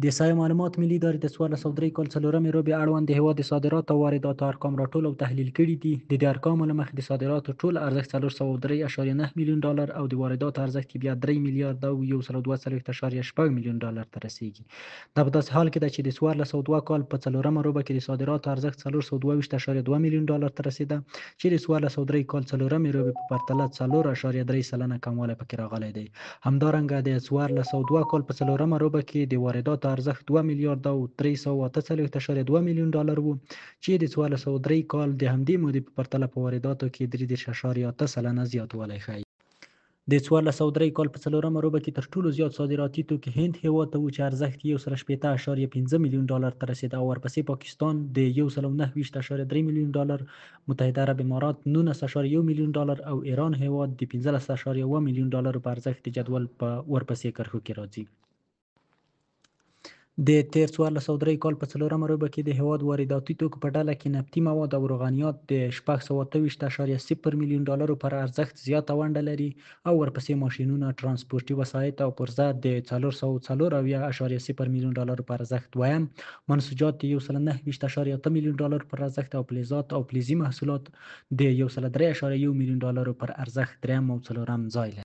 د احصایې معلومات ملي ادارې د 1403 کال څلورمې روبې اړوند د هېواد د صادراتو او وارداتو ارقام راټول او تحلیل کړي دي. د دې ارقامو له مخې د صادراتو ټول ارزښت 403.9 میلیون ډالر او د وارداتو ارزښت بیا 3 میلیارده او 142.8 میلیون ډالر ته رسیږي. دا په داسې حال کې ده چې د 1402 کال په څلورمه روبه کې د صادراتو ارزښت 422.2 میلیون ډالر ته رسیده، چې د 1403 کال څلورمې روبې په پرتله 4.3% کموالی پکې راغلی دی. همدارنګه د 1402 کال په څلورمه روبه کې د وارداتو ارزښت 2 میلیارده او 348.2 میلیون ډالر وو، چې د 1403 کال د همدې مودې په پرتله په وارداتو کې 33.8% زیاتوالی ښیي. د 1403 کال په څلورمه روبه کې تر ټولو زیات صادراتي توکي هند هېواد ته وو چې ارزښت یې 160.5 میلیون ډالر ته رسېده، او ورپسې پاکستان د 129.3 میلیون ډالر، متحده عرب امارات 19.1 میلیون ډالر او ایران هېواد د 15.1 میلیون ډالرو په ارزښت د جدول په ورپسې کرښو کې راځي. د تیر 1403 کال په څلورمه روبه کې د هېواد وارداتي توکو په ډله کې نفتي مواد او روغانیات د 628.0 میلیون ډالرو پر ارزښت زیاته ونډه لري، او ورپسې ماشینونه، ترانسپورتي وسایط او پرزه د 404.0 میلیون ډالرو پر ارزښت دویم، منسوجات د 109.8 میلیون ډالرو پر ارزښت او فلزات او فلزي محصولات د 103.1 میلیون ډالرو پر ارزښت دریم او څلورم ځای لري.